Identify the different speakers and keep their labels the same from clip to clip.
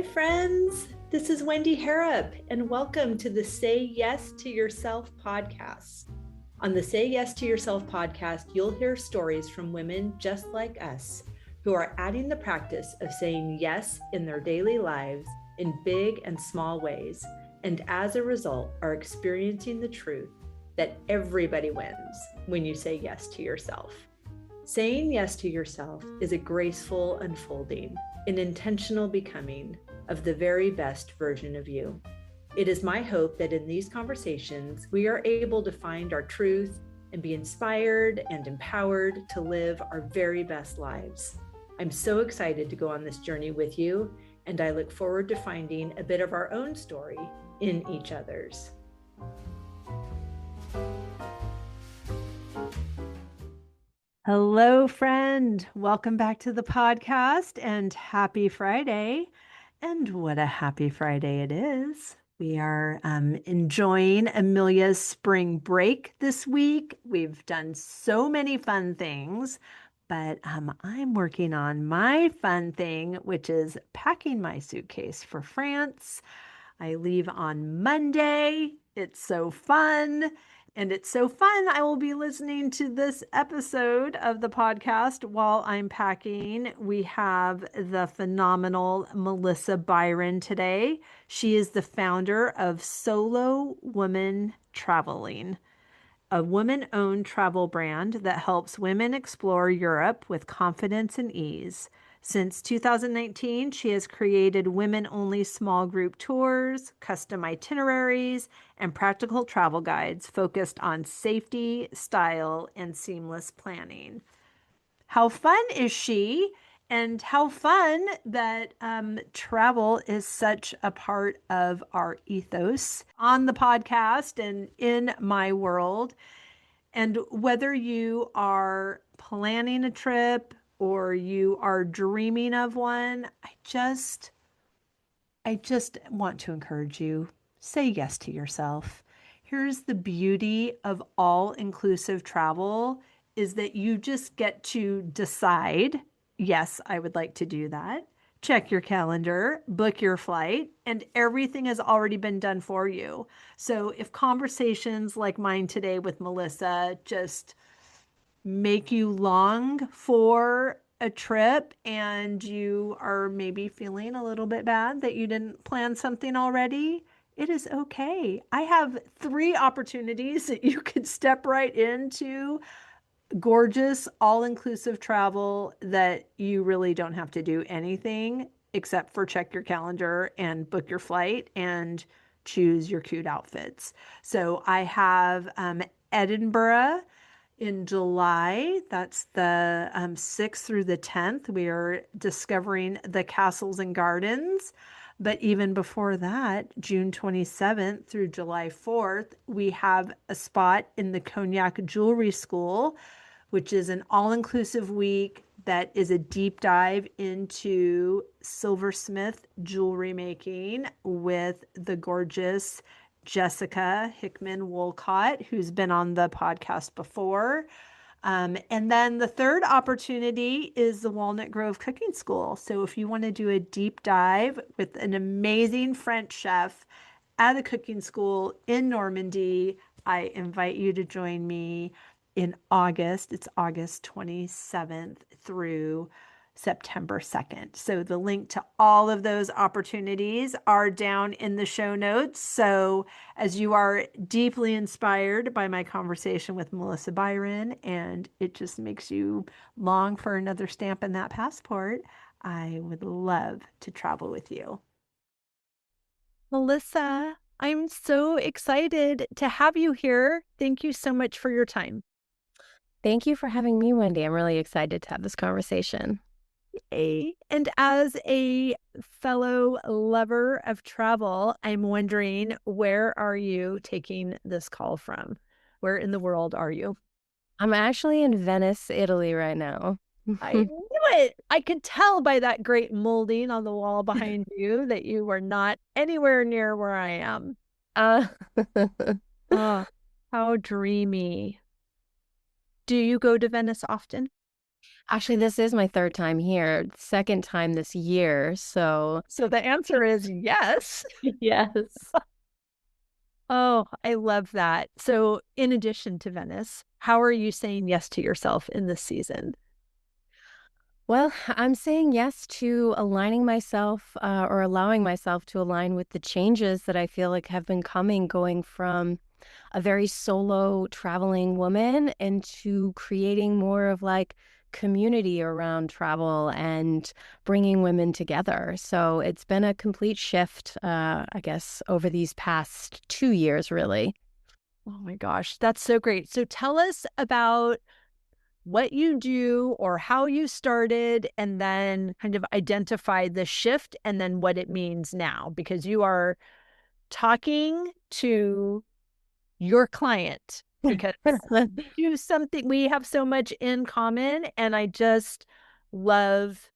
Speaker 1: Hi, friends. This is Wendy Harrop, and welcome to the Say Yes to Yourself podcast. On the Say Yes to Yourself podcast, you'll hear stories from women just like us who are adding the practice of saying yes in their daily lives in big and small ways, and as a result, are experiencing the truth that everybody wins when you say yes to yourself. Saying yes to yourself is a graceful unfolding, an intentional becoming of the very best version of you. It is my hope that in these conversations, we are able to find our truth and be inspired and empowered to live our very best lives. I'm so excited to go on this journey with you, and I look forward to finding a bit of our own story in each other's. Hello, friend. Welcome back to the podcast and happy Friday. And what a happy Friday it is. We are enjoying Amelia's spring break this week. We've done so many fun things, but I'm working on my fun thing, which is packing my suitcase for France. I leave on Monday. It's so fun. And it's so fun. I will be listening to this episode of the podcast while I'm packing. We have the phenomenal Melissa Byron today. She is the founder of Solo Woman Traveling, a woman-owned travel brand that helps women explore Europe with confidence and ease. Since 2019, she has created women-only small group tours, custom itineraries, and practical travel guides focused on safety, style, and seamless planning. How fun is she? And how fun that travel is such a part of our ethos on the podcast and in my world. And whether you are planning a trip or you are dreaming of one, I just want to encourage you, say yes to yourself. Here's the beauty of all-inclusive travel is that you just get to decide, yes, I would like to do that. Check your calendar, book your flight, and everything has already been done for you. So if conversations like mine today with Melissa just make you long for a trip and you are maybe feeling a little bit bad that you didn't plan something already, it is okay. I have 3 opportunities that you could step right into gorgeous, all-inclusive travel that you really don't have to do anything except for check your calendar and book your flight and choose your cute outfits. So I have Edinburgh in July. That's the 6th through the 10th. We are discovering the castles and gardens. But even before that, June 27th through July 4th, we have a spot in the Cognac Jewelry School, which is an all-inclusive week that is a deep dive into silversmith jewelry making with the gorgeous Jessica Hickman-Woolcott, who's been on the podcast before. And then the third opportunity is the Walnut Grove Cooking School. So if you want to do a deep dive with an amazing French chef at a cooking school in Normandy, I invite you to join me in August. It's August 27th through September 2nd. So the link to all of those opportunities are down in the show notes. So as you are deeply inspired by my conversation with Melissa Byron, and it just makes you long for another stamp in that passport, I would love to travel with you. Melissa, I'm so excited to have you here. Thank you so much for your time.
Speaker 2: Thank you for having me, Wendy. I'm really excited to have this conversation.
Speaker 1: And as a fellow lover of travel, I'm wondering, where are you taking this call from? Where in the world are you?
Speaker 2: I'm actually in Venice, Italy right now.
Speaker 1: I knew it. I could tell by that great molding on the wall behind you that you were not anywhere near where I am. Oh, how dreamy. Do you go to Venice often?
Speaker 2: Actually, this is my third time here, second time this year. So,
Speaker 1: So the answer is yes.
Speaker 2: yes.
Speaker 1: Oh, I love that. So, in addition to Venice, how are you saying yes to yourself in this season?
Speaker 2: Well, I'm saying yes to aligning myself or allowing myself to align with the changes that I feel like have been coming, going from a very solo traveling woman into creating more of like community around travel and bringing women together. So it's been a complete shift, I guess, over these past 2 years, really.
Speaker 1: Oh my gosh, that's so great. So, tell us about what you do or how you started, and then kind of identify the shift and then what it means now, because you are talking to your client because we do something, we have so much in common. And I just love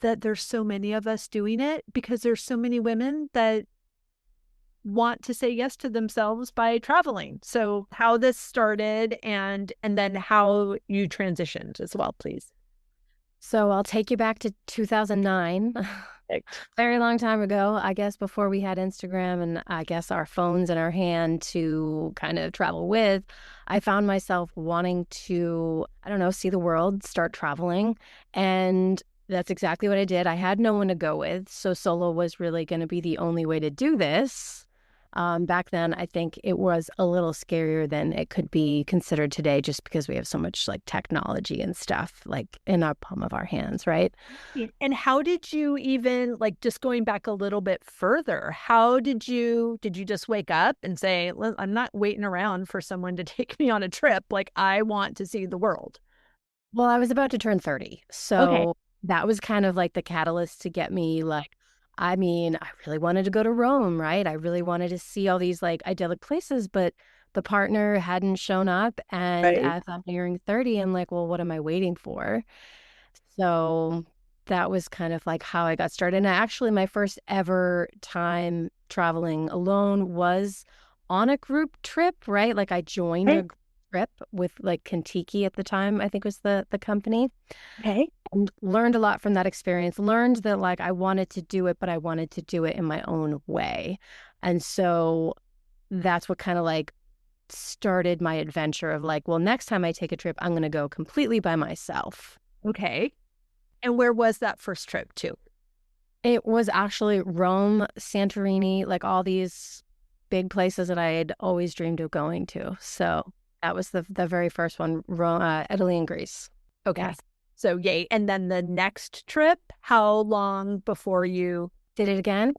Speaker 1: that there's so many of us doing it because there's so many women that want to say yes to themselves by traveling. So how this started and then how you transitioned as well, please.
Speaker 2: So I'll take you back to 2009.
Speaker 1: Perfect.
Speaker 2: Very long time ago, I guess before we had Instagram and I guess our phones in our hand to kind of travel with, I found myself wanting to, I don't know, see the world, start traveling. And that's exactly what I did. I had no one to go with. So solo was really going to be the only way to do this. Back then, I think it was a little scarier than it could be considered today, just because we have so much like technology and stuff like in our palm of our hands, right?
Speaker 1: And how did you even, like, just going back a little bit further, how did you just wake up and say, I'm not waiting around for someone to take me on a trip. Like, I want to see the world.
Speaker 2: Well, I was about to turn 30.
Speaker 1: Okay.
Speaker 2: So that was kind of like the catalyst to get me like, I mean, I really wanted to go to Rome, right? I really wanted to see all these like idyllic places, but the partner hadn't shown up. And
Speaker 1: Right.
Speaker 2: as I'm nearing 30, I'm like, well, what am I waiting for? So that was kind of like how I got started. And actually, my first ever time traveling alone was on a group trip, right? Like I joined a
Speaker 1: Okay.
Speaker 2: group trip with like Kentucky at the time, I think was the company,
Speaker 1: Okay.
Speaker 2: and learned a lot from that experience. Learned that like I wanted to do it, but I wanted to do it in my own way. And so that's what kind of like started my adventure of like, well, next time I take a trip, I'm going to go completely by myself.
Speaker 1: Okay. And where was that first trip to?
Speaker 2: It was actually Rome, Santorini, like all these big places that I had always dreamed of going to. So that was the very first one, Rome, Italy and Greece.
Speaker 1: Okay.
Speaker 2: Yes.
Speaker 1: So yay. And then the next trip, how long before you?
Speaker 2: Did it again?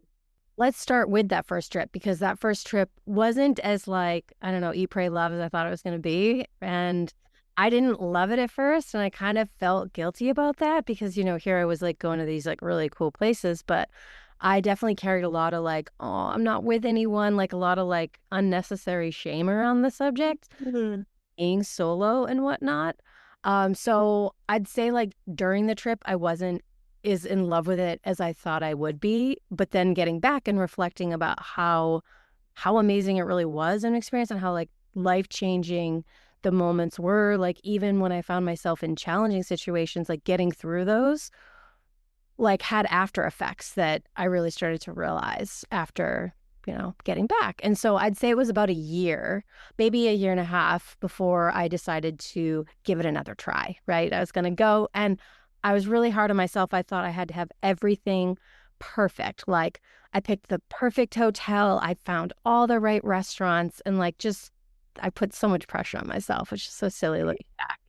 Speaker 2: Let's start with that first trip because that first trip wasn't as like, I don't know, eat, pray, love as I thought it was going to be. And I didn't love it at first. And I kind of felt guilty about that because, here I was like going to these like really cool places, but I definitely carried a lot of like, oh, I'm not with anyone, like a lot of like unnecessary shame around the subject,
Speaker 1: Mhm.
Speaker 2: being solo and whatnot. So I'd say like during the trip, I wasn't as in love with it as I thought I would be. But then getting back and reflecting about how amazing it really was an experience and how like life changing the moments were, like even when I found myself in challenging situations, like getting through those like had after effects that I really started to realize after, getting back. And so I'd say it was about a year, maybe a year and a half before I decided to give it another try, right? I was going to go and I was really hard on myself. I thought I had to have everything perfect. Like I picked the perfect hotel. I found all the right restaurants and like just I put so much pressure on myself, which is so silly looking back,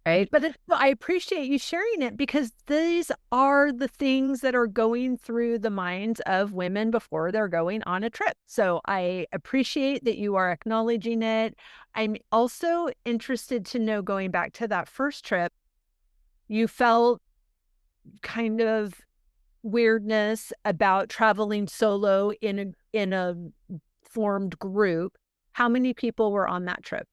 Speaker 2: right?
Speaker 1: But I appreciate you sharing it because these are the things that are going through the minds of women before they're going on a trip. So I appreciate that you are acknowledging it. I'm also interested to know, going back to that first trip, you felt kind of weirdness about traveling solo in a formed group. How many people were on that trip?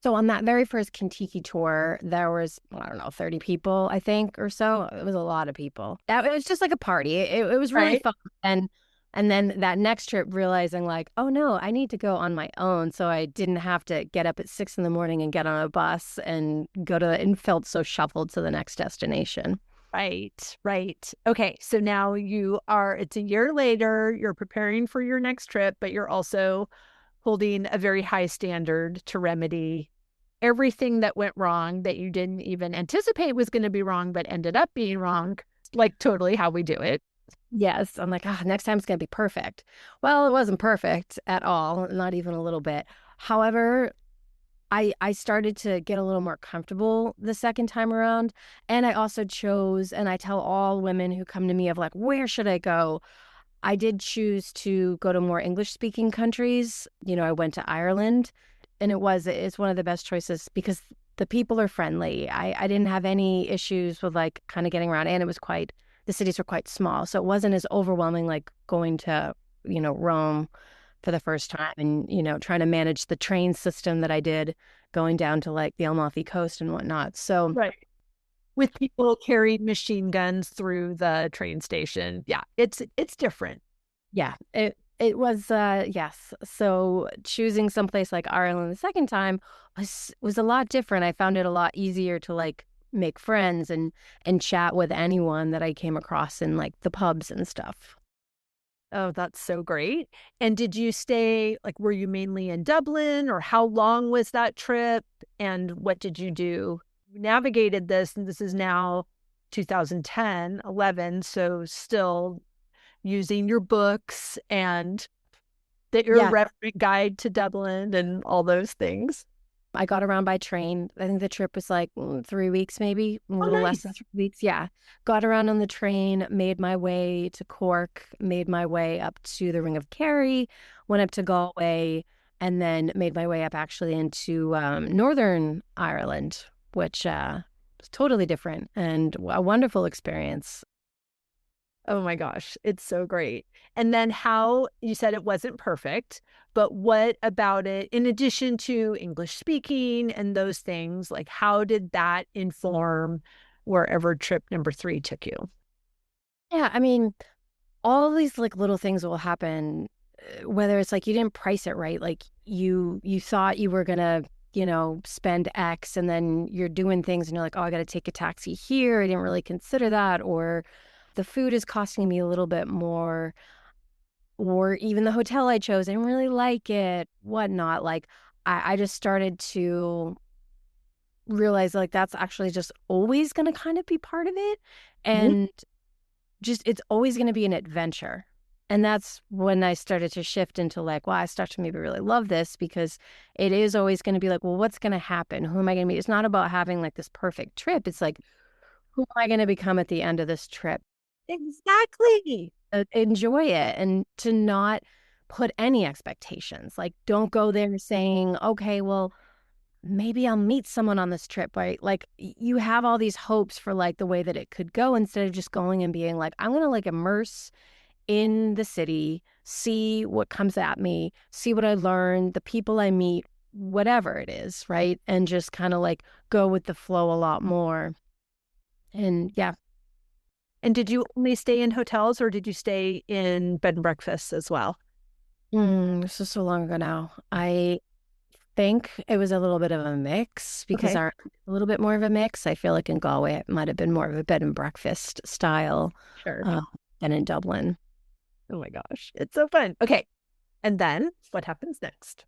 Speaker 2: So on that very first Kentucky tour, there was, I don't know, 30 people, I think, or so. It was a lot of people. It was just like a party. It was really
Speaker 1: Right.
Speaker 2: fun. And And then that next trip, realizing like, oh no, I need to go on my own. So I didn't have to get up at 6 in the morning and get on a bus and go to, and felt so shuffled to the next destination.
Speaker 1: Right, right. Okay, so now it's a year later, you're preparing for your next trip, but you're also holding a very high standard to remedy everything that went wrong that you didn't even anticipate was going to be wrong, but ended up being wrong, like totally how we do it.
Speaker 2: Yes. I'm like, next time it's going to be perfect. Well, it wasn't perfect at all, not even a little bit. However, I started to get a little more comfortable the second time around. And I also chose, and I tell all women who come to me of like, where should I go? I did choose to go to more English speaking countries. I went to Ireland, and it's one of the best choices because the people are friendly. I didn't have any issues with like kind of getting around, and the cities were quite small. So it wasn't as overwhelming like going to, Rome for the first time and, trying to manage the train system that I did going down to like the Amalfi Coast and whatnot. So,
Speaker 1: right. With people carrying machine guns through the train station. Yeah, it's different.
Speaker 2: Yeah, it was yes. So choosing someplace like Ireland the second time was a lot different. I found it a lot easier to like make friends and chat with anyone that I came across in like the pubs and stuff.
Speaker 1: Oh, that's so great. And did you stay, like, were you mainly in Dublin, or how long was that trip? And what did you do? You navigated this, and this is now 2010, 11, so still using your books and the irreverent guide to Dublin and all those things.
Speaker 2: I got around by train. I think the trip was like 3 weeks, maybe a little less than 3 weeks. Yeah. Got around on the train, made my way to Cork, made my way up to the Ring of Kerry, went up to Galway, and then made my way up actually into Northern Ireland, which was totally different and a wonderful experience.
Speaker 1: Oh my gosh, it's so great. And then how you said it wasn't perfect, but what about it, in addition to English speaking and those things, like how did that inform wherever trip number 3 took you?
Speaker 2: Yeah, I mean, all these like little things will happen, whether it's like you didn't price it right, like you thought you were gonna, spend X, and then you're doing things and you're like, oh, I got to take a taxi here. I didn't really consider that, or the food is costing me a little bit more, or even the hotel I chose, I didn't really like it, whatnot. Like I just started to realize like that's actually just always going to kind of be part of it.
Speaker 1: Mhm.
Speaker 2: And just it's always going to be an adventure. And that's when I started to shift into like, well, I start to maybe really love this because it is always going to be like, well, what's going to happen? Who am I going to meet? It's not about having like this perfect trip. It's like, who am I going to become at the end of this trip?
Speaker 1: Exactly.
Speaker 2: Enjoy it and to not put any expectations. Like, don't go there saying, okay, well, maybe I'll meet someone on this trip, right? Like, you have all these hopes for like the way that it could go instead of just going and being like, I'm going to like immerse in the city, see what comes at me, see what I learn, the people I meet, whatever it is, right? And just kind of like go with the flow a lot more. And yeah.
Speaker 1: And did you only stay in hotels, or did you stay in bed and breakfasts as well?
Speaker 2: This is so long ago now. I think it was a little bit of a mix because
Speaker 1: Okay.
Speaker 2: our a little bit more of a mix. I feel like in Galway it might have been more of a bed and breakfast style
Speaker 1: Sure.
Speaker 2: uh, than in Dublin.
Speaker 1: Oh my gosh, it's so fun. Okay. And then what happens next?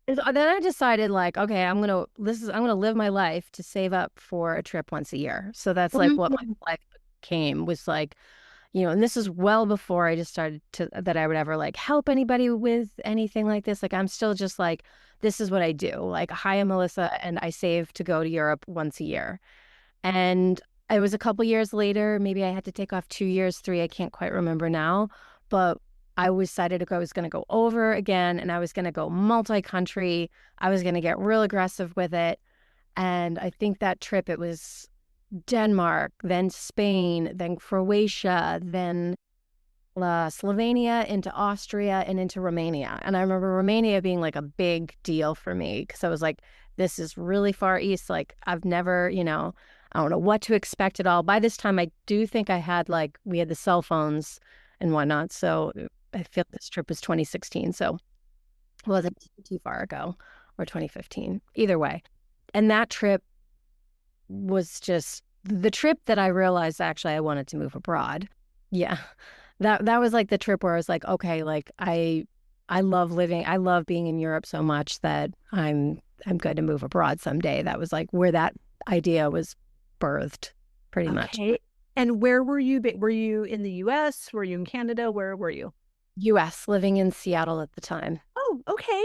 Speaker 2: Then I decided like, okay, I'm gonna live my life to save up for a trip once a year. So that's like what my
Speaker 1: Mm.
Speaker 2: life came was like, and this is well before I just started to that I would ever like help anybody with anything like this. Like I'm still just like, this is what I do. Like, hi, I'm Melissa, and I save to go to Europe once a year. And it was a couple years later, maybe I had to take off 2 years, three, I can't quite remember now. But I was decided to go, I was going to go over again and I was going to go multi-country. I was going to get real aggressive with it. And I think that trip, it was Denmark, then Spain, then Croatia, then Slovenia, into Austria, and into Romania. And I remember Romania being like a big deal for me because I was like, this is really far east. Like, I've never, I don't know what to expect at all. By this time, I do think we had the cell phones. and whatnot. So I feel this trip was 2016. So it wasn't too far ago, or 2015, either way. And that trip was just the trip that I realized actually I wanted to move abroad. Yeah. That was like the trip where I was like, okay, like I love being in Europe so much that I'm going to move abroad someday. That was like where that idea was birthed, pretty much.
Speaker 1: Okay. And where were you? Were you in the US? Were you in Canada? Where were you?
Speaker 2: US, living in Seattle at the time.
Speaker 1: Oh, okay.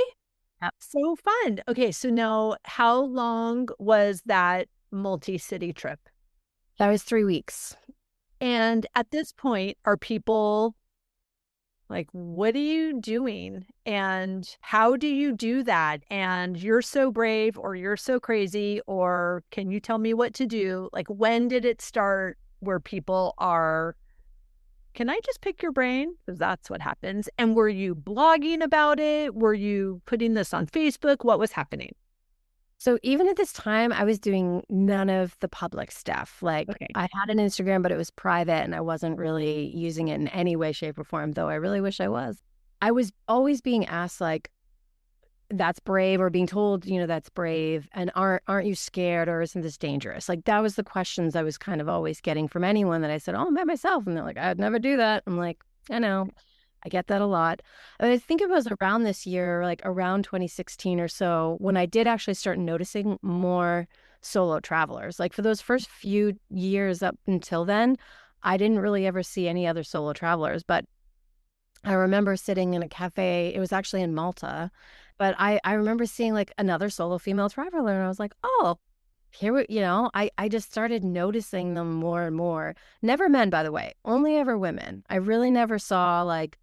Speaker 2: Yep.
Speaker 1: So fun. Okay, so now how long was that multi-city trip?
Speaker 2: That was 3 weeks.
Speaker 1: And at this point, are people like, what are you doing? And how do you do that? And you're so brave, or you're so crazy, or can you tell me what to do? Like, when did it start where people are, can I just pick your brain? Because that's what happens. And were you blogging about it? Were you putting this on Facebook? What was happening?
Speaker 2: So even at this time, I was doing none of the public stuff. Like
Speaker 1: Okay.
Speaker 2: I had an Instagram, but it was private and I wasn't really using it in any way, shape, or form, though I really wish I was. I was always being asked like, that's brave, or being told, that's brave. And aren't you scared, or isn't this dangerous? Like that was the questions I was kind of always getting from anyone that I said, oh, I'm by myself. And they're like, I'd never do that. I'm like, I know. I get that a lot. I think it was around this year, like around 2016 or so, when I did actually start noticing more solo travelers. Like for those first few years up until then, I didn't really ever see any other solo travelers. But I remember sitting in a cafe, it was actually in Malta, but I remember seeing like another solo female traveler, and I was like, oh, I just started noticing them more and more. Never men, by the way, only ever women. I really never saw like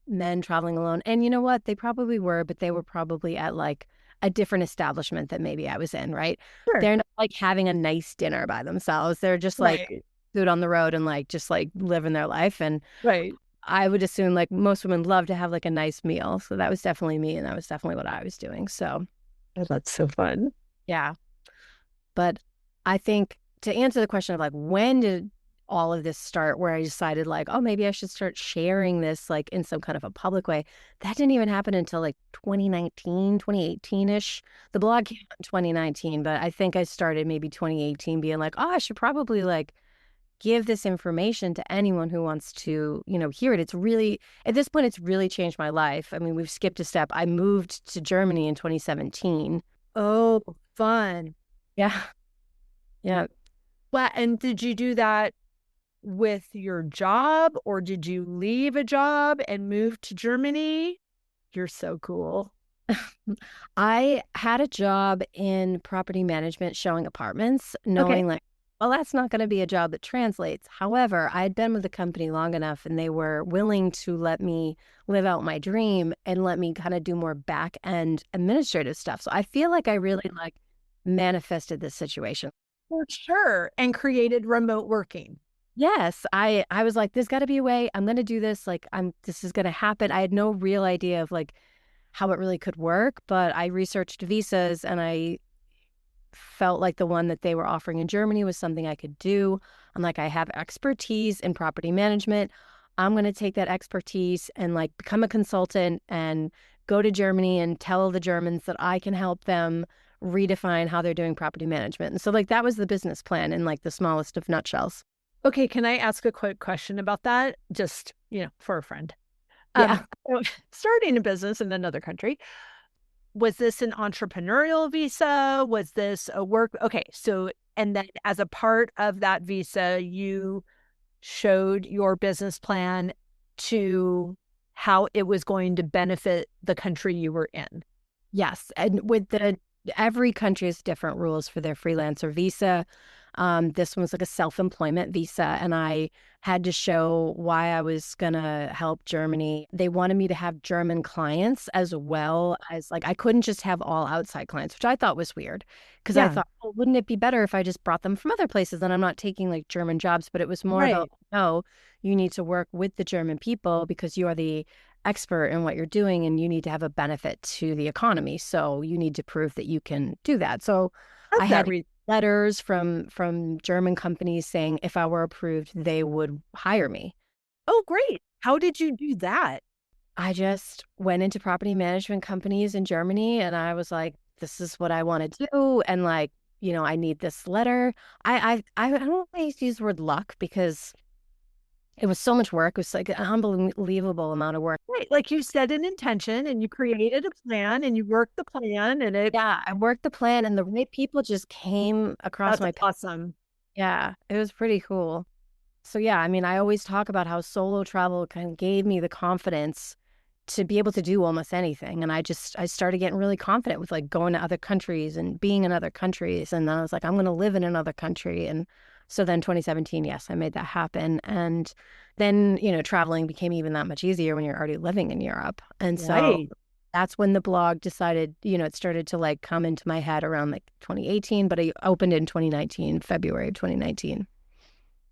Speaker 2: men traveling alone. And you know what? They probably were, but they were probably at like a different establishment that maybe I was in, right?
Speaker 1: Sure.
Speaker 2: They're not like having a nice dinner by themselves. They're just like
Speaker 1: Right.
Speaker 2: food on the road and like just like living their life. And
Speaker 1: Right.
Speaker 2: I would assume like most women love to have like a nice meal. So that was definitely me, and that was definitely what I was doing. So
Speaker 1: Oh, that's so fun.
Speaker 2: yeah. But I think to answer the question of like, when did all of this start, where I decided like, oh, maybe I should start sharing this like in some kind of a public way, that didn't even happen until like 2019, 2018-ish. The blog came out in 2019, but I think I started maybe 2018 being like, oh, I should probably like give this information to anyone who wants to, hear it. It's really, at this point, it's really changed my life. I mean, we've skipped a step. I moved to Germany in 2017.
Speaker 1: Oh, fun.
Speaker 2: Yeah. Yeah.
Speaker 1: Well, and did you do that with your job, or did you leave a job and move to Germany? You're so cool.
Speaker 2: I had a job in property management showing apartments,
Speaker 1: Okay.
Speaker 2: knowing like, well, that's not going to be a job that translates. However, I had been with the company long enough and they were willing to let me live out my dream and let me kind of do more back end administrative stuff. So I feel like I really like manifested this situation.
Speaker 1: For sure. And created remote working.
Speaker 2: Yes, I was like, there's got to be a way. I'm going to do this. Like, this is going to happen. I had no real idea of like how it really could work, but I researched visas and I felt like the one that they were offering in Germany was something I could do. I'm like, I have expertise in property management. I'm going to take that expertise and like become a consultant and go to Germany and tell the Germans that I can help them redefine how they're doing property management. And so like that was the business plan in like the smallest of nutshells.
Speaker 1: Okay, can I ask a quick question about that? Just, for a friend.
Speaker 2: Yeah.
Speaker 1: So starting a business in another country, was this an entrepreneurial visa? Was this a work? Okay, so, and then as a part of that visa, you showed your business plan to how it was going to benefit the country you were in.
Speaker 2: Yes. And every country has different rules for their freelancer visa. This one's like a self-employment visa, and I had to show why I was gonna help Germany. They wanted me to have German clients as well as like I couldn't just have all outside clients, which I thought was weird because I
Speaker 1: Yeah.
Speaker 2: thought, well, wouldn't it be better if I just brought them from other places and I'm not taking like German jobs? But it was more
Speaker 1: Right.
Speaker 2: about, no, you need to work with the German people because you are the expert in what you're doing and you need to have a benefit to the economy. So you need to prove that you can do that. So I
Speaker 1: Love that
Speaker 2: had
Speaker 1: reason.
Speaker 2: letters from German companies saying if I were approved, they would hire me.
Speaker 1: Oh, great. How did you do that?
Speaker 2: I just went into property management companies in Germany and I was like, this is what I want to do. And like, I need this letter. I don't always use the word luck because it was so much work. It was like an unbelievable amount of work.
Speaker 1: Right. Like you set an intention and you created a plan and you worked the plan and
Speaker 2: Yeah, I worked the plan and the right people just came across
Speaker 1: that's
Speaker 2: my path.
Speaker 1: awesome.
Speaker 2: Yeah, it was pretty cool. So yeah, I mean, I always talk about how solo travel kind of gave me the confidence to be able to do almost anything. And I started getting really confident with like going to other countries and being in other countries. And then I was like, I'm going to live in another country. And so then 2017, yes, I made that happen. And then, traveling became even that much easier when you're already living in Europe. And so
Speaker 1: Right.
Speaker 2: that's when the blog decided, it started to like come into my head around like 2018, but I opened in 2019, February of 2019.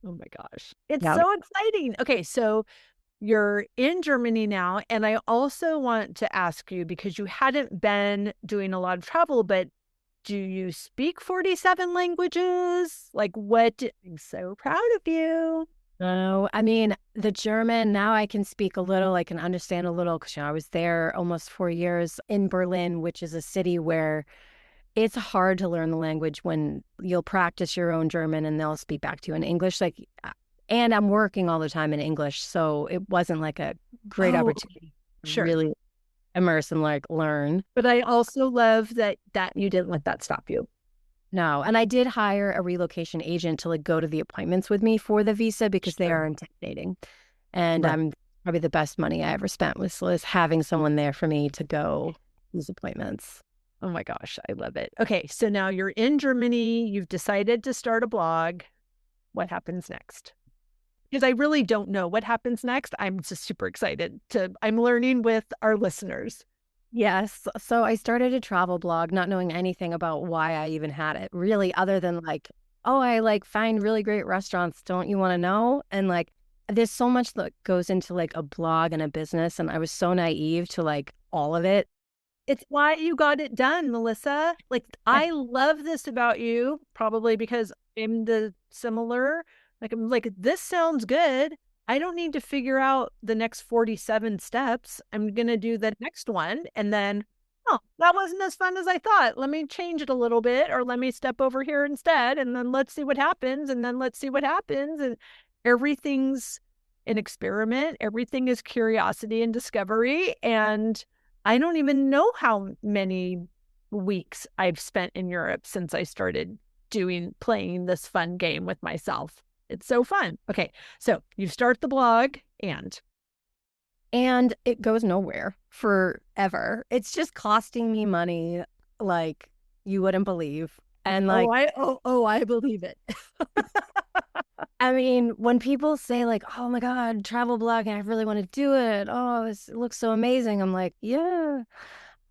Speaker 1: Oh my gosh. It's
Speaker 2: Yeah.
Speaker 1: so exciting. Okay, so you're in Germany now, and I also want to ask you because you hadn't been doing a lot of travel, but do you speak 47 languages? Like I'm so proud of you.
Speaker 2: No, I mean, the German, now I can speak a little, I can understand a little because I was there almost 4 years in Berlin, which is a city where it's hard to learn the language when you'll practice your own German and they'll speak back to you in English. And I'm working all the time in English, so it wasn't like a great
Speaker 1: Oh,
Speaker 2: opportunity to
Speaker 1: sure.
Speaker 2: really immerse and like learn.
Speaker 1: But I also love that you didn't let that stop you.
Speaker 2: No, and I did hire a relocation agent to like go to the appointments with me for the visa because they
Speaker 1: Sure.
Speaker 2: are intimidating. And
Speaker 1: Right.
Speaker 2: I'm probably the best money I ever spent was having someone there for me to go these appointments.
Speaker 1: Oh my gosh, I love it. Okay, so now you're in Germany, you've decided to start a blog. What happens next? Because I really don't know what happens next. I'm just super excited I'm learning with our listeners.
Speaker 2: Yes. So I started a travel blog, not knowing anything about why I even had it, really, other than like, oh, I like find really great restaurants. Don't you want to know? And like, there's so much that goes into like a blog and a business. And I was so naive to like all of it.
Speaker 1: It's why you got it done, Melissa. Like, I love this about you, probably because I'm the similar. Like, I'm like, this sounds good. I don't need to figure out the next 47 steps. I'm going to do the next one. And then, oh, that wasn't as fun as I thought. Let me change it a little bit, or let me step over here instead. And then let's see what happens. And then let's see what happens. And everything's an experiment, everything is curiosity and discovery. And I don't even know how many weeks I've spent in Europe since I started playing this fun game with myself. It's so fun. Okay, so you start the blog
Speaker 2: And it goes nowhere forever. It's just costing me money like you wouldn't believe. And like,
Speaker 1: I believe it.
Speaker 2: I mean, when people say like, "Oh my God, travel blogging, I really want to do it. Oh, this looks so amazing." I'm like, "Yeah."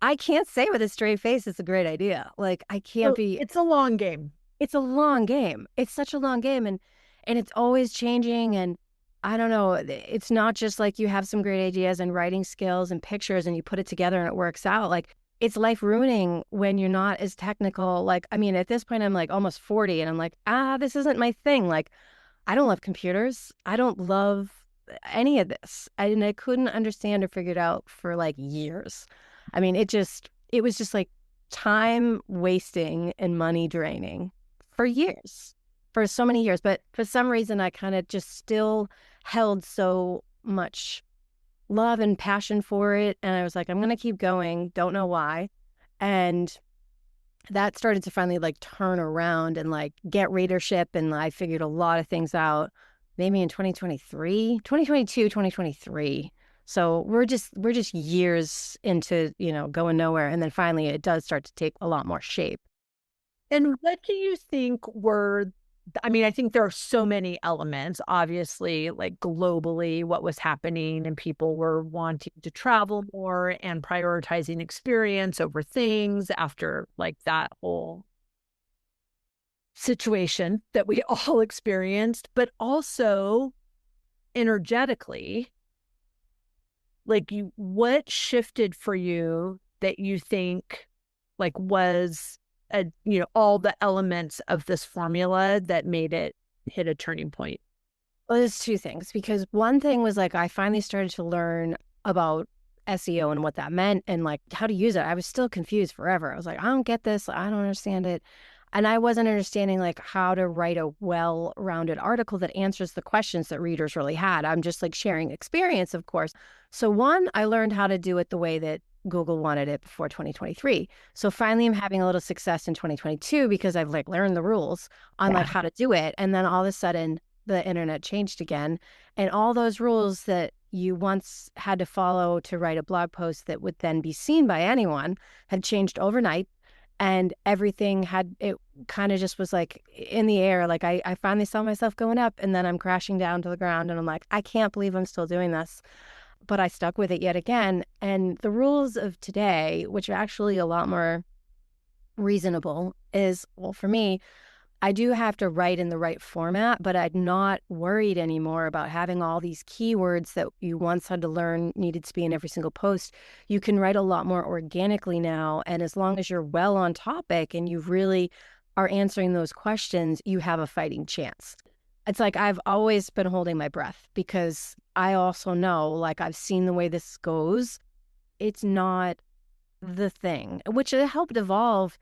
Speaker 2: I can't say with a straight face it's a great idea. Like I can't
Speaker 1: So
Speaker 2: be
Speaker 1: it's a long game.
Speaker 2: it's a long game. It's such a long game and it's always changing and I don't know, it's not just like you have some great ideas and writing skills and pictures and you put it together and it works out. Like it's life ruining when you're not as technical. Like I mean, at this point I'm like almost 40 and I'm like, this isn't my thing. Like I don't love computers. I don't love any of this. And I couldn't understand or figure it out for like years. I mean, it was just like time wasting and money draining for years, for so many years. But for some reason, I kind of just still held so much love and passion for it. And I was like, I'm going to keep going. Don't know why. And that started to finally like turn around and like get readership. And I figured a lot of things out maybe in 2023, 2022, 2023. So we're just years into, going nowhere. And then finally it does start to take a lot more shape.
Speaker 1: And what do you think were, I mean, I think there are so many elements, obviously, like globally, what was happening, and people were wanting to travel more and prioritizing experience over things after like that whole situation that we all experienced, but also energetically, like what shifted for you that you think like was all the elements of this formula that made it hit a turning point?
Speaker 2: Well, there's two things, because one thing was like I finally started to learn about SEO and what that meant and like how to use it. I was still confused forever. I was like, I don't get this. I don't understand it. And I wasn't understanding like how to write a well-rounded article that answers the questions that readers really had. I'm just like sharing experience, of course. So one, I learned how to do it the way that Google wanted it before 2023. So finally I'm having a little success in 2022 because I've like learned the rules on like
Speaker 1: Yeah.
Speaker 2: how to do it. And then all of a sudden the internet changed again. And all those rules that you once had to follow to write a blog post that would then be seen by anyone had changed overnight. And everything had, it kind of just was like in the air. Like I finally saw myself going up and then I'm crashing down to the ground. And I'm like, I can't believe I'm still doing this. But I stuck with it yet again. And the rules of today, which are actually a lot more reasonable, is, well, for me, I do have to write in the right format, but I'm not worried anymore about having all these keywords that you once had to learn needed to be in every single post. You can write a lot more organically now. And as long as you're well on topic and you really are answering those questions, you have a fighting chance. It's like I've always been holding my breath because I also know, like, I've seen the way this goes. It's not the thing, which it helped evolve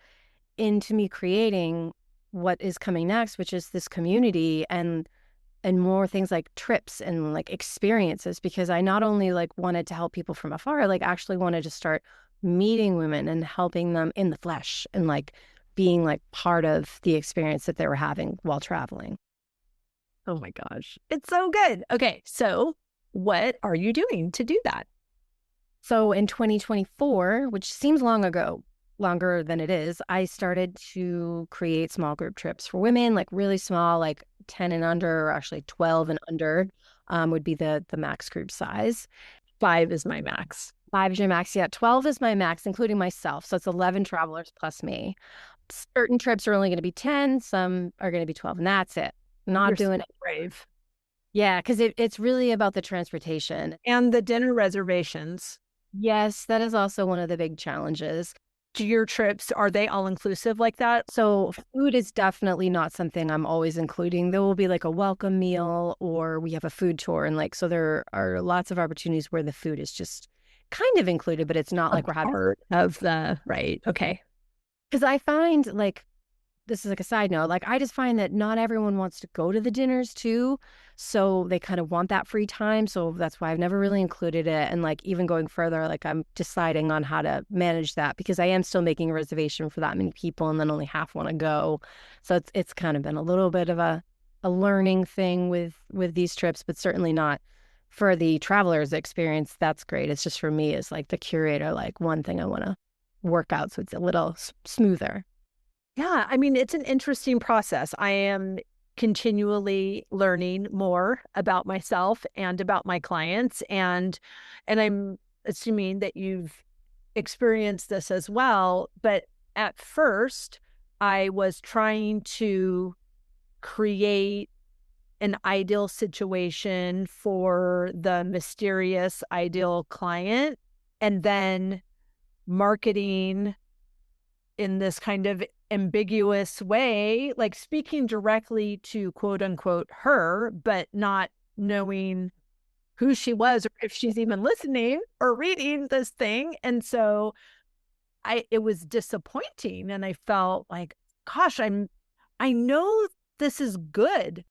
Speaker 2: into me creating what is coming next, which is this community and more things like trips and like experiences, because I not only like wanted to help people from afar, I like actually wanted to start meeting women and helping them in the flesh and like being like part of the experience that they were having while traveling.
Speaker 3: Oh my gosh. It's so good. Okay. So what are you doing to do that?
Speaker 2: So in 2024, which seems long ago, longer than it is, I started to create small group trips for women, like really small, like 10 and under, or actually 12 and under, would be the max group size.
Speaker 3: 5 is my max.
Speaker 2: 5 is your max. Yeah, 12 is my max, including myself. So it's 11 travelers plus me. Certain trips are only going to be 10, some are going to be 12, and that's it. Not
Speaker 3: You're
Speaker 2: doing
Speaker 3: so
Speaker 2: it.
Speaker 3: brave.
Speaker 2: Yeah, because it's really about the transportation.
Speaker 3: And the dinner reservations.
Speaker 2: Yes, that is also one of the big challenges.
Speaker 3: Do your trips, are they all inclusive like that?
Speaker 2: So food is definitely not something I'm always including. There will be like a welcome meal or we have a food tour. And like, so there are lots of opportunities where the food is just kind of included, but it's not like we're having
Speaker 3: Part of the, right. Okay.
Speaker 2: because I find like this is like a side note, like I just find that not everyone wants to go to the dinners too. So they kind of want that free time. So that's why I've never really included it. And like even going further, like I'm deciding on how to manage that because I am still making a reservation for that many people and then only half want to go. So it's kind of been a little bit of a learning thing with these trips, but certainly not for the traveler's experience. That's great. It's just for me as like the curator, like one thing I want to work out so it's a little smoother.
Speaker 3: Yeah. I mean, it's an interesting process. I am continually learning more about myself and about my clients. And I'm assuming that you've experienced this as well. But at first, I was trying to create an ideal situation for the mysterious ideal client and then marketing in this kind of ambiguous way, like speaking directly to quote unquote her, but not knowing who she was or if she's even listening or reading this thing. And so it was disappointing. And I felt like, gosh, I know this is good.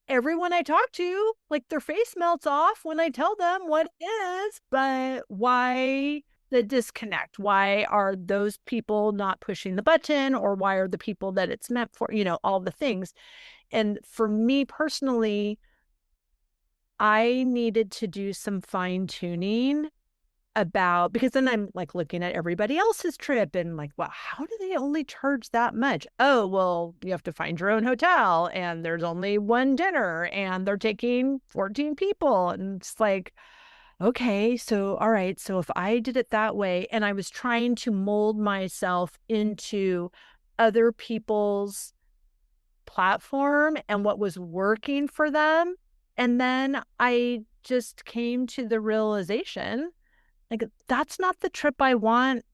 Speaker 3: Everyone I talk to, like their face melts off when I tell them what it is, but why the disconnect? Why are those people not pushing the button, or why are the people that it's meant for, all the things. And for me personally, I needed to do some fine tuning about, because then I'm like looking at everybody else's trip and like, well, how do they only charge that much? Oh, well, you have to find your own hotel and there's only one dinner and they're taking 14 people. And it's like, okay, so all right, so if I did it that way and I was trying to mold myself into other people's platform and what was working for them, and then I just came to the realization, like, that's not the trip I want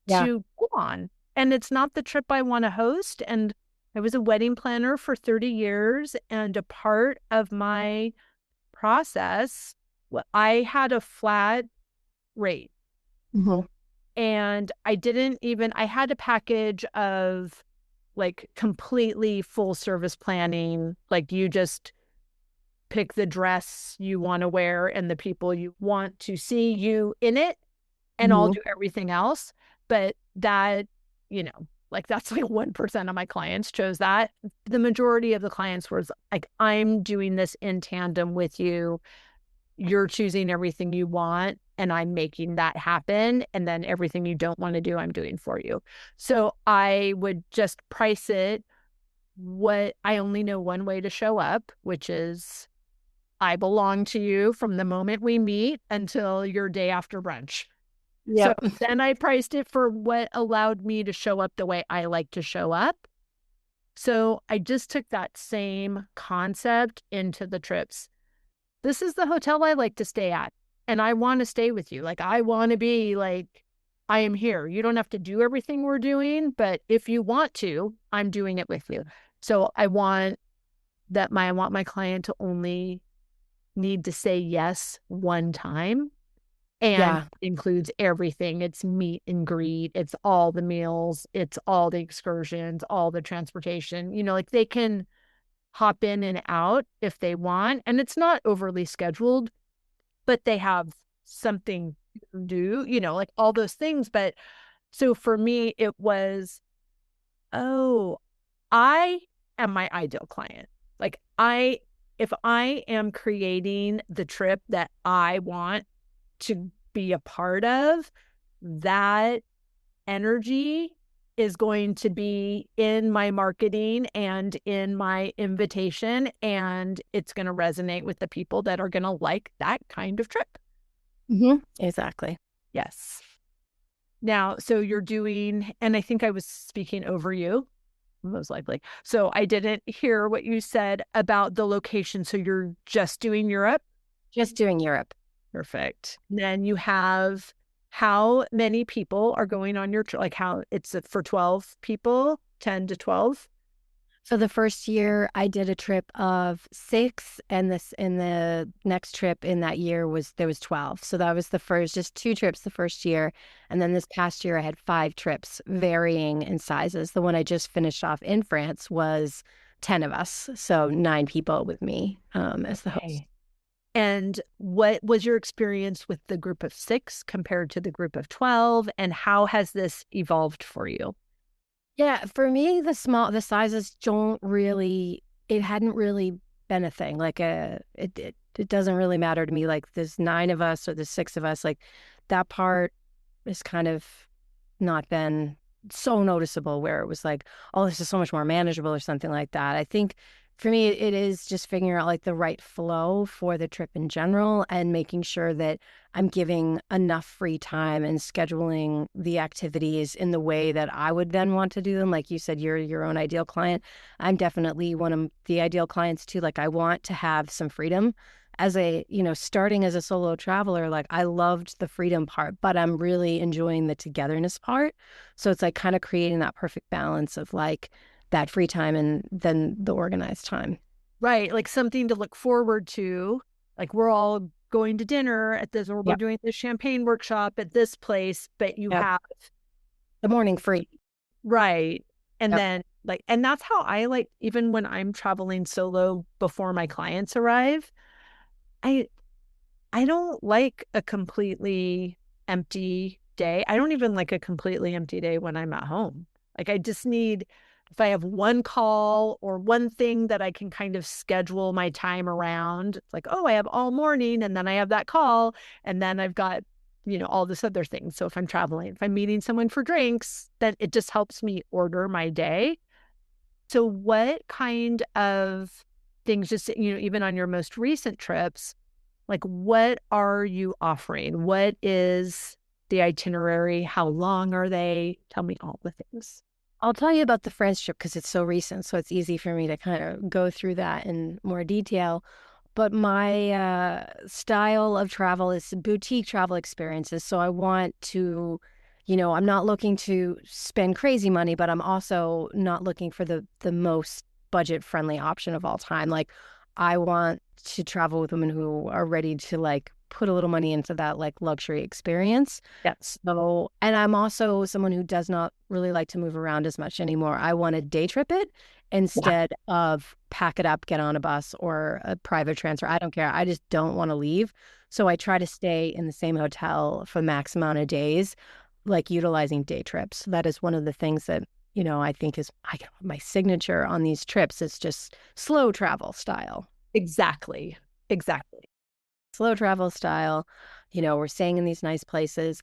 Speaker 2: Yeah.
Speaker 3: to go on. And it's not the trip I want to host. And I was a wedding planner for 30 years, and a part of my process, I had a flat rate.
Speaker 2: Mm-hmm.
Speaker 3: And I had a package of like completely full service planning. Like you just pick the dress you want to wear and the people you want to see you in it, and I'll
Speaker 2: Mm-hmm.
Speaker 3: do everything else. But that, like that's like 1% of my clients chose that. The majority of the clients was like, I'm doing this in tandem with you. You're choosing everything you want and I'm making that happen. And then everything you don't want to do, I'm doing for you. So I would just price it what I only know one way to show up, which is I belong to you from the moment we meet until your day after brunch. So
Speaker 2: Yep.
Speaker 3: then I priced it for what allowed me to show up the way I like to show up. So I just took that same concept into the trips. This is the hotel I like to stay at, and I want to stay with you. Like, I want to be like, I am here. You don't have to do everything we're doing, but if you want to, I'm doing it with you. So I want my client to only need to say yes one time, and
Speaker 2: Yeah.
Speaker 3: includes everything. It's meet and greet. It's all the meals. It's all the excursions, all the transportation, like they can hop in and out if they want. And it's not overly scheduled, but they have something to do, like all those things. But so for me, it was, oh, I am my ideal client. Like if I am creating the trip that I want to be a part of, that energy is going to be in my marketing and in my invitation, and it's going to resonate with the people that are going to like that kind of trip.
Speaker 2: Mm-hmm. Exactly.
Speaker 3: Yes. Now, so you're doing, and I think I was speaking over you, most likely. So I didn't hear what you said about the location. So you're just doing Europe?
Speaker 2: Just doing Europe.
Speaker 3: Perfect. Then you have how many people are going on your trip? Like how it's for 12 people, 10 to 12?
Speaker 2: So the first year I did a trip of 6, and the next trip in that year there was 12. So that was just 2 trips the first year. And then this past year I had 5 trips varying in sizes. The one I just finished off in France was 10 of us. So 9 people with me as the host.
Speaker 3: Okay. And what was your experience with the group of 6 compared to the group of 12? And how has this evolved for you?
Speaker 2: Yeah, for me, the sizes it hadn't really been a thing. Like it doesn't really matter to me. Like there's 9 of us or there's 6 of us. Like that part has kind of not been so noticeable where it was like, oh, this is so much more manageable or something like that. I think for me, it is just figuring out like the right flow for the trip in general and making sure that I'm giving enough free time and scheduling the activities in the way that I would then want to do them. Like you said, you're your own ideal client. I'm definitely one of the ideal clients too. Like I want to have some freedom as starting as a solo traveler. Like I loved the freedom part, but I'm really enjoying the togetherness part. So it's like kind of creating that perfect balance of like that free time and then the organized time.
Speaker 3: Right. Like something to look forward to. Like we're all going to dinner at this, or we're
Speaker 2: Yep.
Speaker 3: doing the champagne workshop at this place, but you
Speaker 2: Yep.
Speaker 3: have
Speaker 2: The morning free.
Speaker 3: right. And
Speaker 2: Yep.
Speaker 3: then and that's how I like, even when I'm traveling solo before my clients arrive, I don't like a completely empty day. I don't even like a completely empty day when I'm at home. Like I just need, if I have one call or one thing that I can kind of schedule my time around, it's like, oh, I have all morning and then I have that call and then I've got, all this other thing. So if I'm traveling, if I'm meeting someone for drinks, then it just helps me order my day. So what kind of things, just, even on your most recent trips, like what are you offering? What is the itinerary? How long are they? Tell me all the things.
Speaker 2: I'll tell you about the France trip because it's so recent, so it's easy for me to kind of go through that in more detail. But my style of travel is boutique travel experiences. So I want to I'm not looking to spend crazy money, but I'm also not looking for the most budget friendly option of all time. Like, I want to travel with women who are ready to like put a little money into that like luxury experience.
Speaker 3: Yes.
Speaker 2: So, and I'm also someone who does not really like to move around as much anymore. I want to day trip it instead of pack it up, get on a bus or a private transfer. I don't care. I just don't want to leave. So I try to stay in the same hotel for the max amount of days, like utilizing day trips. That is one of the things that, I think is my signature on these trips. It's just slow travel style.
Speaker 3: Exactly.
Speaker 2: Slow travel style. We're staying in these nice places.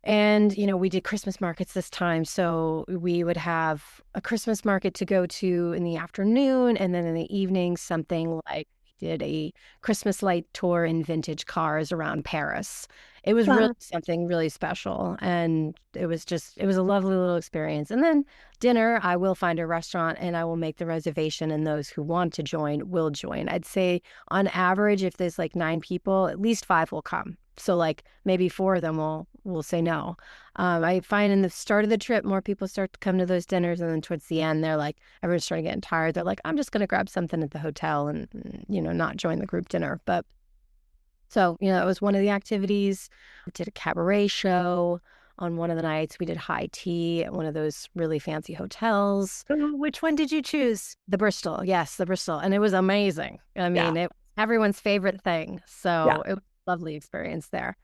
Speaker 2: And, we did Christmas markets this time. So we would have a Christmas market to go to in the afternoon. And then in the evening, something like we did a Christmas light tour in vintage cars around Paris. It was really something really special. And it was a lovely little experience. And then dinner, I will find a restaurant and I will make the reservation. And those who want to join will join. I'd say on average, if there's like 9 people, at least 5 will come. So like maybe 4 of them will say no. I find in the start of the trip, more people start to come to those dinners. And then towards the end, they're like, everyone's starting to get tired. They're like, I'm just going to grab something at the hotel and, not join the group dinner. But so, it was one of the activities. We did a cabaret show on one of the nights. We did high tea at one of those really fancy hotels.
Speaker 3: Ooh, which one did you choose?
Speaker 2: The Bristol. Yes, the Bristol. And it was amazing. I mean, it was everyone's favorite thing. So it was a lovely experience there.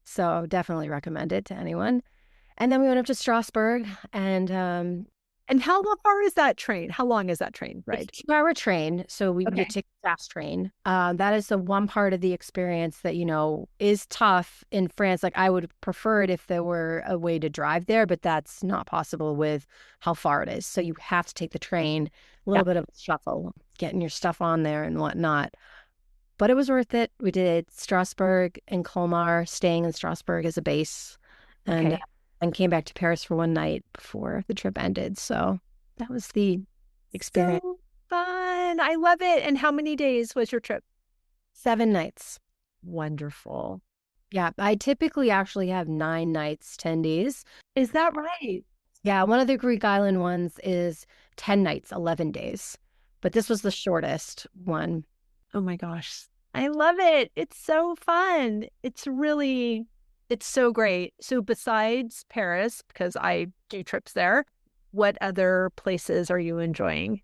Speaker 2: So definitely recommend it to anyone. And then we went up to Strasbourg
Speaker 3: and how far is that train? How long is that train? Right.
Speaker 2: It's a 2-hour train. So we get to fast train. That is the one part of the experience that, is tough in France. Like I would prefer it if there were a way to drive there, but that's not possible with how far it is. So you have to take the train, a little bit of a shuffle, getting your stuff on there and whatnot. But it was worth it. We did Strasbourg and Colmar, staying in Strasbourg as a base. And came back to Paris for one night before the trip ended. So that was the experience.
Speaker 3: So fun. I love it. And how many days was your trip?
Speaker 2: 7 nights.
Speaker 3: Wonderful.
Speaker 2: Yeah, I typically actually have 9 nights, 10 days.
Speaker 3: Is that right?
Speaker 2: Yeah, one of the Greek island ones is 10 nights, 11 days. But this was the shortest one.
Speaker 3: Oh my gosh. I love it. It's so fun. It's so great. So besides Paris, because I do trips there, what other places are you enjoying?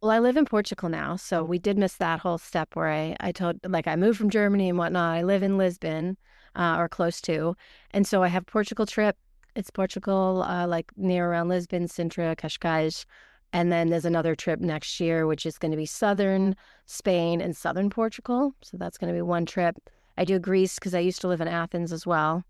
Speaker 2: Well, I live in Portugal now, so we did miss that whole step where I told, like, I moved from Germany and whatnot. I live in Lisbon, or close to, and so I have Portugal trip. It's Portugal, like near around Lisbon, Sintra, Cascais, and then there's another trip next year, which is going to be southern Spain and southern Portugal. So that's going to be one trip. I do Greece because I used to live in Athens as well.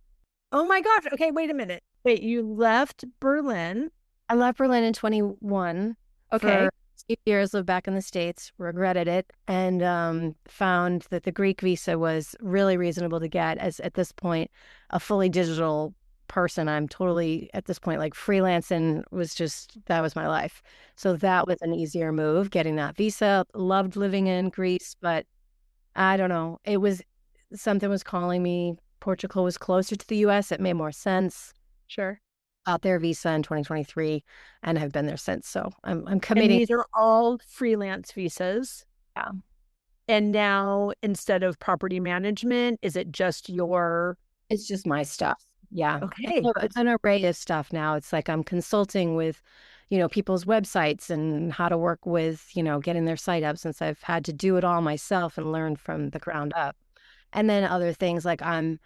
Speaker 3: Oh my gosh. Okay, wait a minute. Wait, you left Berlin.
Speaker 2: I left Berlin in 21.
Speaker 3: Okay.
Speaker 2: For 8 years, lived back in the States, regretted it, and found that the Greek visa was really reasonable to get as, at this point, a fully digital person. I'm totally, at this point, like freelancing that was my life. So that was an easier move, getting that visa. Loved living in Greece, but I don't know. Something was calling me. Portugal was closer to the U.S. It made more sense.
Speaker 3: Sure.
Speaker 2: Got their visa in 2023 and have been there since. So I'm committing.
Speaker 3: And these are all freelance visas.
Speaker 2: Yeah.
Speaker 3: And now instead of property management, is it just
Speaker 2: It's just my stuff. Yeah.
Speaker 3: Okay.
Speaker 2: It's an array of stuff now. It's like I'm consulting with, people's websites and how to work with, getting their site up, since I've had to do it all myself and learn from the ground up. And then other things like I'm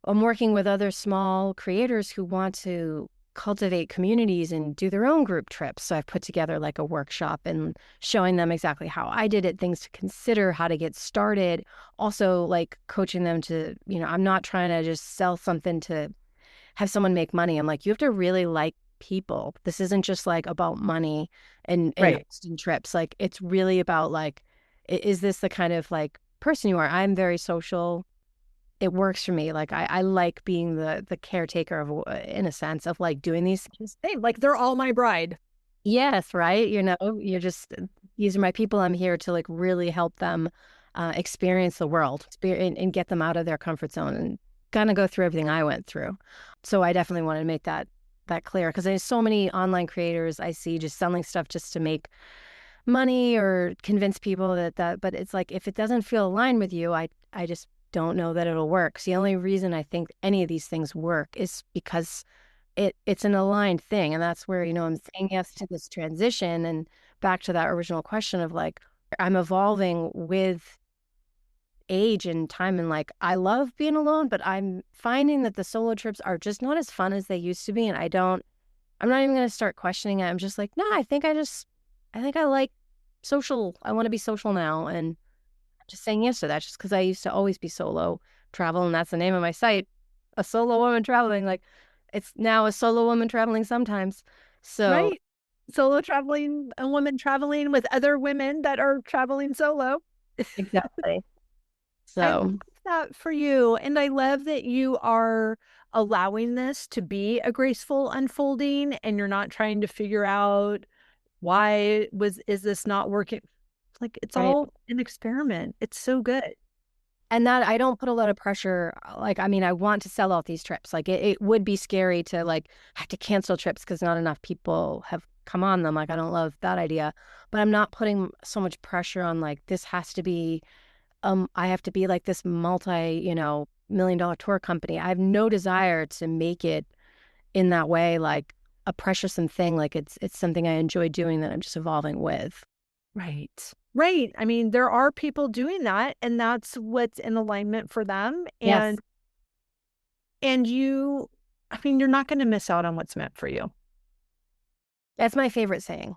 Speaker 2: working with other small creators who want to cultivate communities and do their own group trips. So I've put together like a workshop and showing them exactly how I did it, things to consider, how to get started. Also like coaching them to, I'm not trying to just sell something to have someone make money. I'm like, you have to really like people. This isn't just like about money and hosting trips. Like it's really about like, is this the kind of like person you are? I'm very social. It works for me. Like I like being the caretaker of, in a sense, of like doing these things.
Speaker 3: Hey, like they're all my bride.
Speaker 2: Yes, right. You're just, these are my people. I'm here to like really help them experience the world and get them out of their comfort zone. And gonna go through everything I went through. So I definitely wanted to make that clear, because there's so many online creators I see just selling stuff just to make money or convince people but it's like, if it doesn't feel aligned with you, I just don't know that it'll work. So the only reason I think any of these things work is because it's an aligned thing. And that's where, I'm saying yes to this transition, and back to that original question of like, I'm evolving with age and time, and like, I love being alone, but I'm finding that the solo trips are just not as fun as they used to be. And I'm not even going to start questioning it. I'm just like, no, I think I like social. I want to be social now. And I'm just saying yes to that, just because I used to always be solo travel. And that's the name of my site, A Solo Woman Traveling. Like, it's now A Solo Woman Traveling sometimes. So,
Speaker 3: Right. Solo traveling, a woman traveling with other women that are traveling solo.
Speaker 2: exactly.
Speaker 3: I
Speaker 2: So,
Speaker 3: love that for you. And I love that you are allowing this to be a graceful unfolding, and you're not trying to figure out is this not working? Like, it's
Speaker 2: right.
Speaker 3: all an experiment. It's so good.
Speaker 2: And that I don't put a lot of pressure. Like, I mean, I want to sell out these trips. Like, it would be scary to like have to cancel trips because not enough people have come on them. Like, I don't love that idea, but I'm not putting so much pressure on like, this has to be, I have to be like this multi-million-dollar tour company. I have no desire to make it in that way, like a pressuresome thing. Like, it's something I enjoy doing that I'm just evolving with.
Speaker 3: Right. Right. I mean, there are people doing that, and that's what's in alignment for them.
Speaker 2: Yes.
Speaker 3: And you're not going to miss out on what's meant for you.
Speaker 2: That's my favorite saying.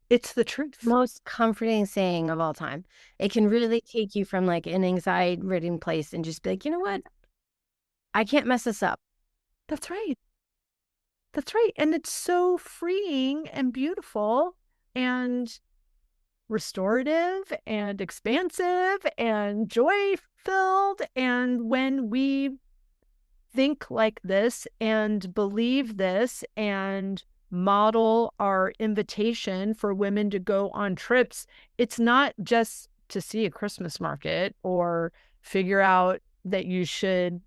Speaker 3: It's the truth.
Speaker 2: Most comforting saying of all time. It can really take you from like an anxiety-ridden place and just be like, you know what? I can't mess this up.
Speaker 3: That's right. That's right. And it's so freeing and beautiful and restorative and expansive and joy filled. And when we think like this and believe this and model our invitation for women to go on trips, it's not just to see a Christmas market or figure out that you should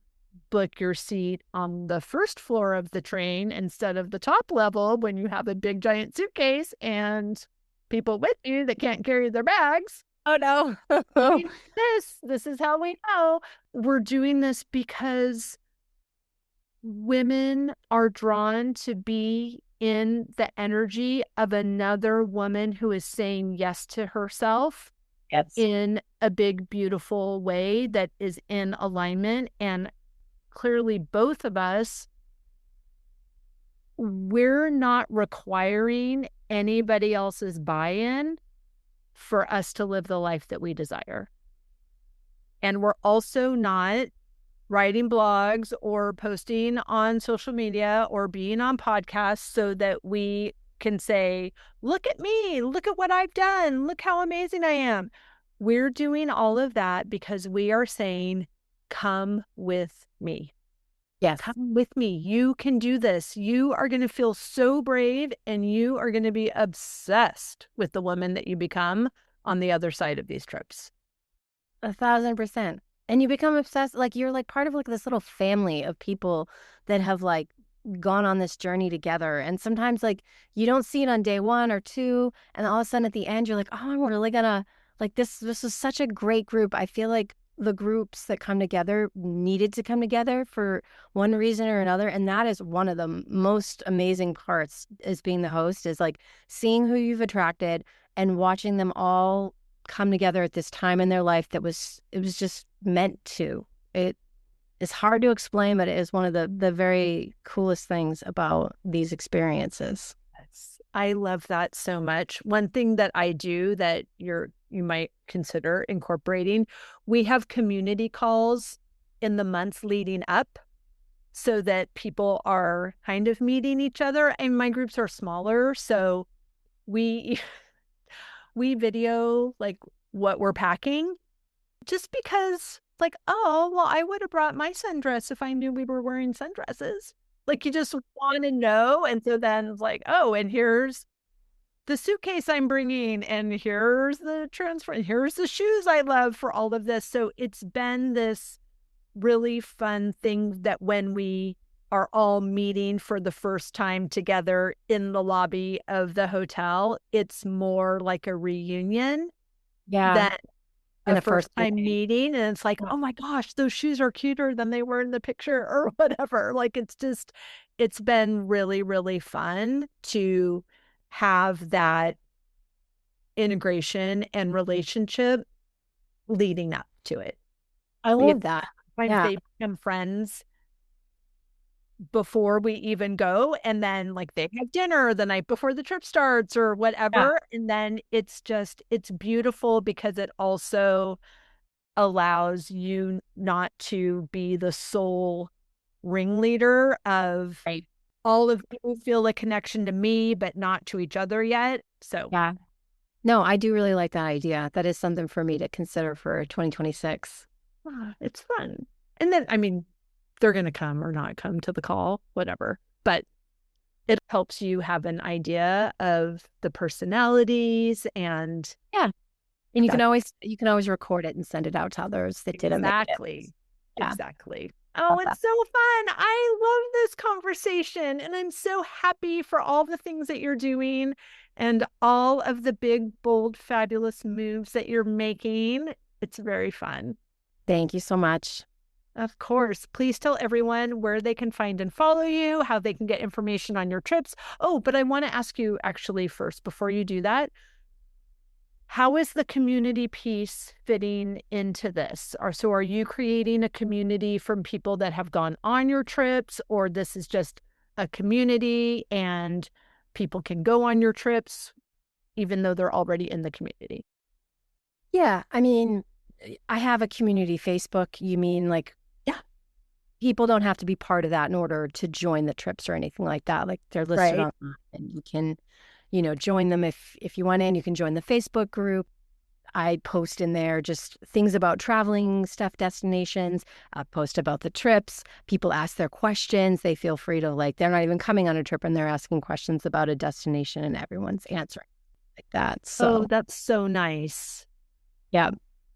Speaker 3: book your seat on the first floor of the train instead of the top level when you have a big giant suitcase and people with you that can't carry their bags.
Speaker 2: Oh no.
Speaker 3: This is how we know. We're doing this because women are drawn to be in the energy of another woman who is saying yes to herself.
Speaker 2: Yes.
Speaker 3: In a big, beautiful way that is in alignment. And clearly, both of us, we're not requiring anybody else's buy-in for us to live the life that we desire. And we're also not writing blogs or posting on social media or being on podcasts so that we can say, look at me, look at what I've done, look how amazing I am. We're doing all of that because we are saying, come with me.
Speaker 2: Yes.
Speaker 3: Come with me. You can do this. You are going to feel so brave, and you are going to be obsessed with the woman that you become on the other side of these trips.
Speaker 2: 1,000%. And you become obsessed. Like, you're like part of like this little family of people that have like gone on this journey together. And sometimes like you don't see it on day 1 or 2. And all of a sudden at the end, you're like, oh, I'm really gonna like this is such a great group. I feel like the groups that come together needed to come together for one reason or another. And that is one of the most amazing parts, is being the host, is like seeing who you've attracted and watching them all come together at this time in their life it was just meant to. It is hard to explain, but it is one of the very coolest things about these experiences.
Speaker 3: Yes, I love that so much. One thing that I do that you might consider incorporating, we have community calls in the months leading up so that people are kind of meeting each other. And my groups are smaller, so we video like what we're packing, just because like, oh, well, I would have brought my sundress if I knew we were wearing sundresses. Like, you just want to know. And so then it's like, oh, and here's the suitcase I'm bringing, and here's the transfer, and here's the shoes I love for all of this. So it's been this really fun thing that when we are all meeting for the first time together in the lobby of the hotel, it's more like a reunion
Speaker 2: Yeah.
Speaker 3: than
Speaker 2: And
Speaker 3: a
Speaker 2: a first
Speaker 3: first time meeting. And it's like,
Speaker 2: Yeah.
Speaker 3: oh my gosh, those shoes are cuter than they were in the picture or whatever. Like, it's been really, really fun to have that integration and relationship leading up to it.
Speaker 2: I love that.
Speaker 3: Sometimes
Speaker 2: Yeah.
Speaker 3: they become friends before we even go, and then like they have dinner the night before the trip starts or
Speaker 2: Yeah.
Speaker 3: whatever, and then it's beautiful because it also allows you not to be the sole ringleader of
Speaker 2: Right.
Speaker 3: all of you feel a connection to me but not to each other yet. So
Speaker 2: Yeah. No, I do really like that idea. That is something for me to consider for 2026.
Speaker 3: it's fun. And then, I mean, they're going to come or not come to the call, whatever. But it helps you have an idea of the personalities and
Speaker 2: Yeah. And you can always record it and send it out to others that didn't make it.
Speaker 3: exactly.
Speaker 2: Yeah.
Speaker 3: Exactly. Oh,
Speaker 2: Love that.
Speaker 3: it's so fun. I love this conversation. And I'm so happy for all the things that you're doing and all of the big, bold, fabulous moves that you're making. It's very fun.
Speaker 2: Thank you so much.
Speaker 3: Of course. Please tell everyone where they can find and follow you, how they can get information on your trips. Oh, but I want to ask you actually first, before you do that, how is the community piece fitting into this? So are you creating a community from people that have gone on your trips, or this is just a community and people can go on your trips even though they're already in the community?
Speaker 2: Yeah. I mean, I have a community Facebook. You mean like,
Speaker 3: Yeah.
Speaker 2: people don't have to be part of that in order to join the trips or anything like that. Like they're listed
Speaker 3: Right.
Speaker 2: online and you can, join them if you want in. You can join the Facebook group. I post in there just things about traveling stuff, destinations, post about the trips. People ask their questions. They feel free to they're not even coming on a trip and they're asking questions about a destination and everyone's answering like that. So,
Speaker 3: Oh, that's so nice.
Speaker 2: yeah.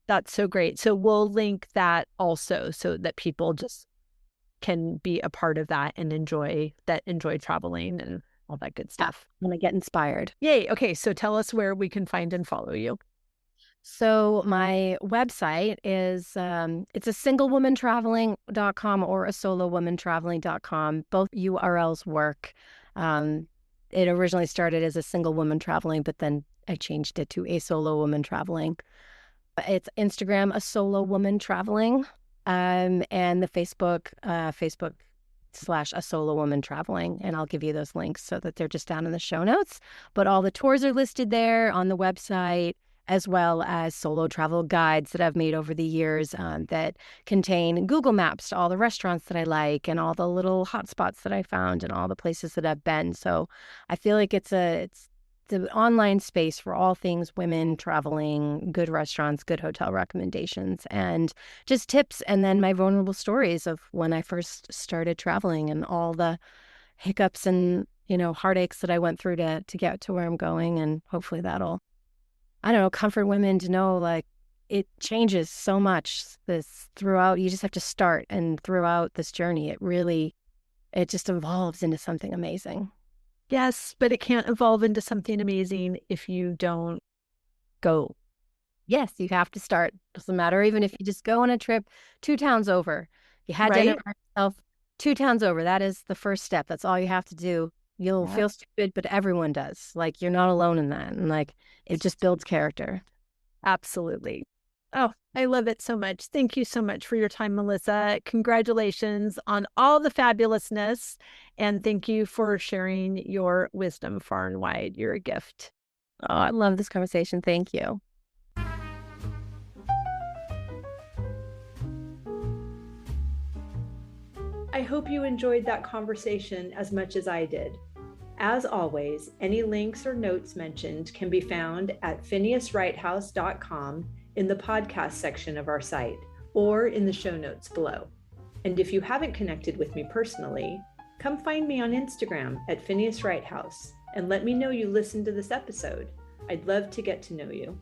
Speaker 3: That's so great. So we'll link that also so that people just can be a part of that and enjoy traveling and all that good stuff.
Speaker 2: I'm going to get inspired.
Speaker 3: Yay. Okay. So tell us where we can find and follow you.
Speaker 2: So my website is it's a singlewomantraveling.com or a solowomantraveling.com. Both URLs work. It originally started as a single woman traveling, but then I changed it to a solo woman traveling. It's Instagram, a solo woman traveling, and the Facebook / a solo woman traveling. And I'll give you those links so that they're just down in the show notes. But all the tours are listed there on the website, as well as solo travel guides that I've made over the years that contain Google Maps to all the restaurants that I like and all the little hotspots that I found and all the places that I've been. So I feel like it's the online space for all things women traveling, good restaurants, good hotel recommendations, and just tips. And then my vulnerable stories of when I first started traveling and all the hiccups and, heartaches that I went through to get to where I'm going. And hopefully that'll, comfort women to know it changes so much throughout. You just have to start, and throughout this journey, it just evolves into something amazing.
Speaker 3: Yes, but it can't evolve into something amazing if you don't go.
Speaker 2: Yes, you have to start. Doesn't matter even if you just go on a trip 2 towns over. You had dinner by yourself 2 towns over. That is the first step. That's all you have to do. You'll feel stupid, but everyone does. You're not alone in that. And it just builds character.
Speaker 3: Absolutely. Oh, I love it so much. Thank you so much for your time, Melissa. Congratulations on all the fabulousness. And thank you for sharing your wisdom far and wide. You're a gift.
Speaker 2: Oh, I love this conversation. Thank you.
Speaker 1: I hope you enjoyed that conversation as much as I did. As always, any links or notes mentioned can be found at phineaswrighthouse.com in the podcast section of our site or in the show notes below. And if you haven't connected with me personally, come find me on Instagram at Phineas Wright House and let me know you listened to this episode. I'd love to get to know you.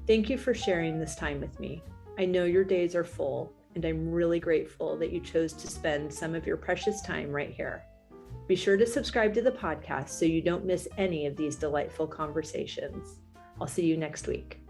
Speaker 1: Thank you for sharing this time with me. I know your days are full, and I'm really grateful that you chose to spend some of your precious time right here. Be sure to subscribe to the podcast so you don't miss any of these delightful conversations. I'll see you next week.